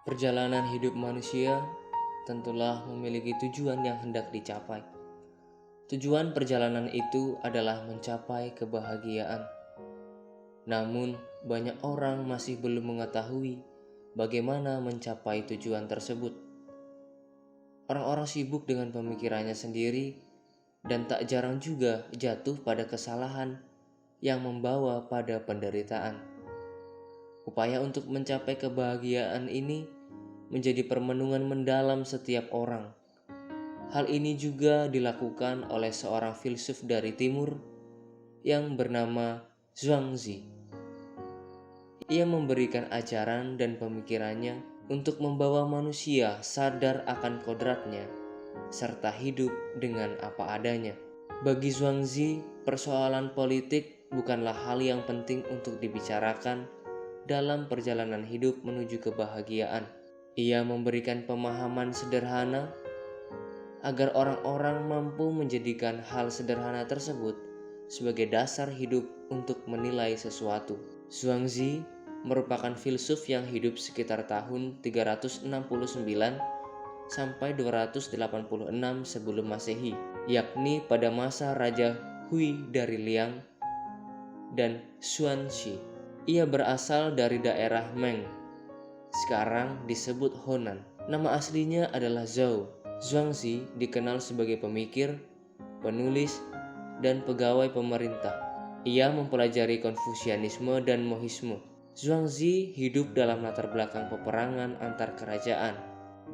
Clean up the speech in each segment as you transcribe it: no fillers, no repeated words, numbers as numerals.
Perjalanan hidup manusia tentulah memiliki tujuan yang hendak dicapai. Tujuan perjalanan itu adalah mencapai kebahagiaan. Namun, banyak orang masih belum mengetahui bagaimana mencapai tujuan tersebut. Orang-orang sibuk dengan pemikirannya sendiri dan tak jarang juga jatuh pada kesalahan yang membawa pada penderitaan. Upaya untuk mencapai kebahagiaan ini menjadi permenungan mendalam setiap orang. Hal ini juga dilakukan oleh seorang filsuf dari timur yang bernama Zhuangzi. Ia memberikan ajaran dan pemikirannya untuk membawa manusia sadar akan kodratnya serta hidup dengan apa adanya. Bagi Zhuangzi, persoalan politik bukanlah hal yang penting untuk dibicarakan dalam perjalanan hidup menuju kebahagiaan. Ia memberikan pemahaman sederhana agar orang-orang mampu menjadikan hal sederhana tersebut sebagai dasar hidup untuk menilai sesuatu. Zhuangzi merupakan filsuf yang hidup sekitar tahun 369 sampai 286 sebelum Masehi, yakni pada masa Raja Hui dari Liang dan Xuanxi. Ia berasal dari daerah Meng, sekarang disebut Honan. Nama aslinya adalah Zhou. Zhuangzi dikenal sebagai pemikir, penulis, dan pegawai pemerintah. Ia mempelajari Konfusianisme dan Mohisme. Zhuangzi hidup dalam latar belakang peperangan antar kerajaan,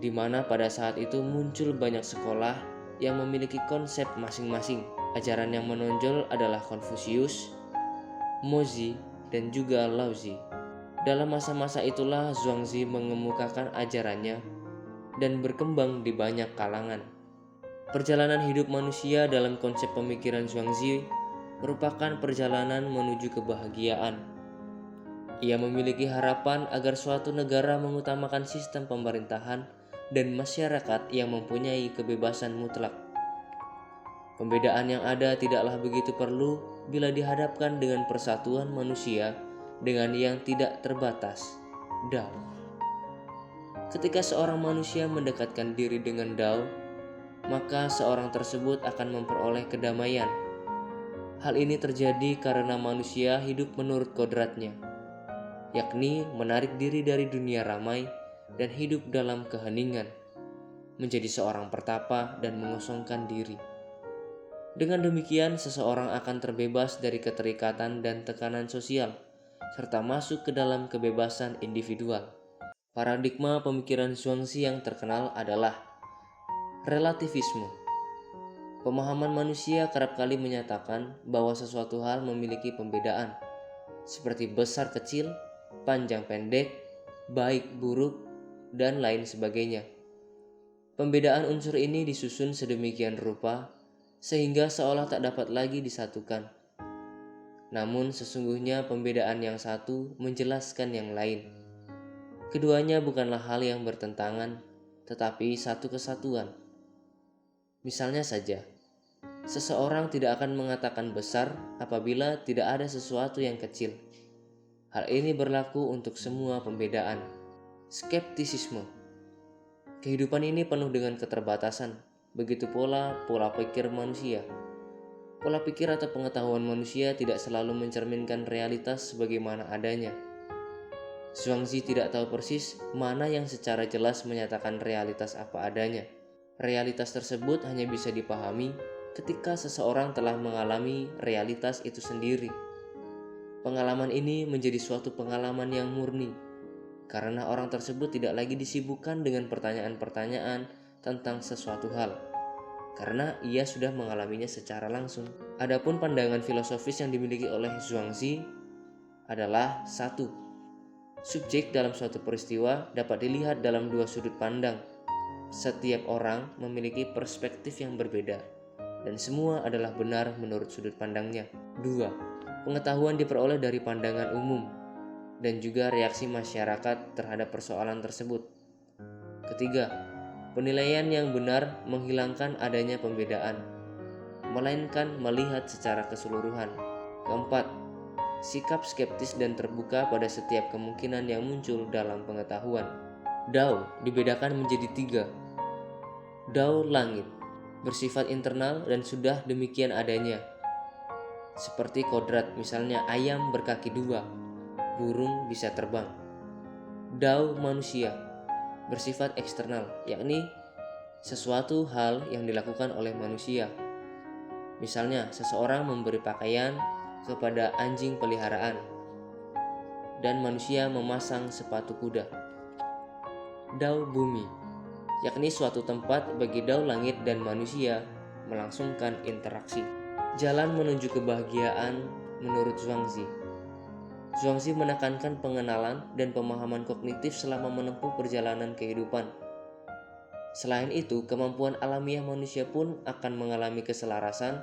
di mana pada saat itu muncul banyak sekolah yang memiliki konsep masing-masing. Ajaran yang menonjol adalah Konfusius, Mozi, dan juga Laozi. Dalam masa-masa itulah Zhuangzi mengemukakan ajarannya dan berkembang di banyak kalangan. Perjalanan hidup manusia dalam konsep pemikiran Zhuangzi merupakan perjalanan menuju kebahagiaan. Ia memiliki harapan agar suatu negara mengutamakan sistem pemerintahan dan masyarakat yang mempunyai kebebasan mutlak. Pembedaan yang ada tidaklah begitu perlu bila dihadapkan dengan persatuan manusia dengan yang tidak terbatas, Dao. Ketika seorang manusia mendekatkan diri dengan Dao, maka seorang tersebut akan memperoleh kedamaian. Hal ini terjadi karena manusia hidup menurut kodratnya, yakni menarik diri dari dunia ramai dan hidup dalam keheningan, menjadi seorang pertapa dan mengosongkan diri. Dengan demikian, seseorang akan terbebas dari keterikatan dan tekanan sosial, serta masuk ke dalam kebebasan individual. Paradigma pemikiran Zhuangzi yang terkenal adalah relativisme. Pemahaman manusia kerap kali menyatakan bahwa sesuatu hal memiliki pembedaan, seperti besar kecil, panjang pendek, baik buruk, dan lain sebagainya. Pembedaan unsur ini disusun sedemikian rupa sehingga seolah tak dapat lagi disatukan. Namun sesungguhnya pembedaan yang satu menjelaskan yang lain. Keduanya bukanlah hal yang bertentangan, tetapi satu kesatuan. Misalnya saja, seseorang tidak akan mengatakan besar apabila tidak ada sesuatu yang kecil. Hal ini berlaku untuk semua pembedaan. Skeptisisme. Kehidupan ini penuh dengan keterbatasan, begitu pola pikir manusia. Pola pikir atau pengetahuan manusia tidak selalu mencerminkan realitas sebagaimana adanya. Zhuangzi tidak tahu persis mana yang secara jelas menyatakan realitas apa adanya. Realitas tersebut hanya bisa dipahami ketika seseorang telah mengalami realitas itu sendiri. Pengalaman ini menjadi suatu pengalaman yang murni, karena orang tersebut tidak lagi disibukkan dengan pertanyaan-pertanyaan tentang sesuatu hal, karena ia sudah mengalaminya secara langsung. Adapun pandangan filosofis yang dimiliki oleh Zhuangzi adalah satu, subjek dalam suatu peristiwa dapat dilihat dalam dua sudut pandang. Setiap orang memiliki perspektif yang berbeda, dan semua adalah benar menurut sudut pandangnya. 2. Pengetahuan diperoleh dari pandangan umum, dan juga reaksi masyarakat terhadap persoalan tersebut. Ketiga, penilaian yang benar menghilangkan adanya pembedaan, melainkan melihat secara keseluruhan. Keempat, sikap skeptis dan terbuka pada setiap kemungkinan yang muncul dalam pengetahuan. Dao dibedakan menjadi tiga. Dao langit, bersifat internal dan sudah demikian adanya. Seperti kodrat, misalnya ayam berkaki dua, burung bisa terbang. Dao manusia, bersifat eksternal, yakni sesuatu hal yang dilakukan oleh manusia. Misalnya, seseorang memberi pakaian kepada anjing peliharaan, dan manusia memasang sepatu kuda. Dao bumi, yakni suatu tempat bagi dao langit dan manusia melangsungkan interaksi. Jalan menuju kebahagiaan menurut Zhuangzi. Zhuangzi menekankan pengenalan dan pemahaman kognitif selama menempuh perjalanan kehidupan. Selain itu, kemampuan alamiah manusia pun akan mengalami keselarasan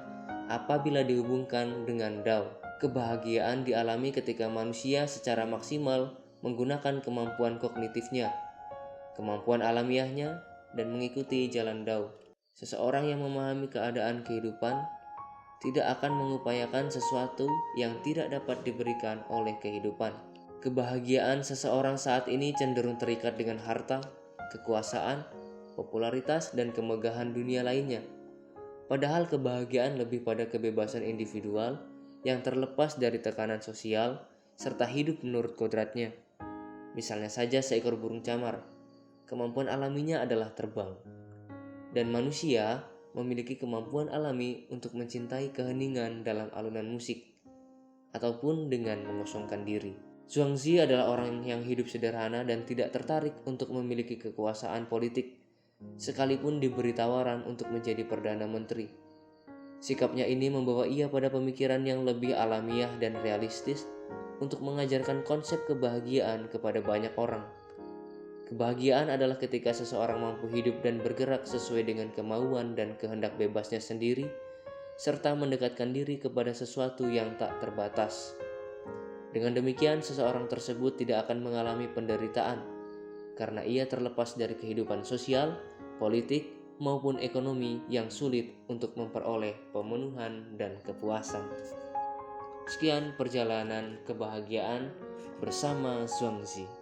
apabila dihubungkan dengan Dao. Kebahagiaan dialami ketika manusia secara maksimal menggunakan kemampuan kognitifnya, kemampuan alamiahnya, dan mengikuti jalan Dao. Seseorang yang memahami keadaan kehidupan tidak akan mengupayakan sesuatu yang tidak dapat diberikan oleh kehidupan. Kebahagiaan seseorang saat ini cenderung terikat dengan harta, kekuasaan, popularitas, dan kemegahan dunia lainnya. Padahal kebahagiaan lebih pada kebebasan individual yang terlepas dari tekanan sosial serta hidup menurut kodratnya. Misalnya saja seekor burung camar, kemampuan alaminya adalah terbang. Dan manusia memiliki kemampuan alami untuk mencintai keheningan dalam alunan musik, ataupun dengan mengosongkan diri. Zhuangzi adalah orang yang hidup sederhana dan tidak tertarik untuk memiliki kekuasaan politik, sekalipun diberi tawaran untuk menjadi Perdana Menteri. Sikapnya ini membawa ia pada pemikiran yang lebih alamiah dan realistis untuk mengajarkan konsep kebahagiaan kepada banyak orang. Kebahagiaan adalah ketika seseorang mampu hidup dan bergerak sesuai dengan kemauan dan kehendak bebasnya sendiri, serta mendekatkan diri kepada sesuatu yang tak terbatas. Dengan demikian, seseorang tersebut tidak akan mengalami penderitaan, karena ia terlepas dari kehidupan sosial, politik, maupun ekonomi yang sulit untuk memperoleh pemenuhan dan kepuasan. Sekian perjalanan kebahagiaan bersama Zhuangzi.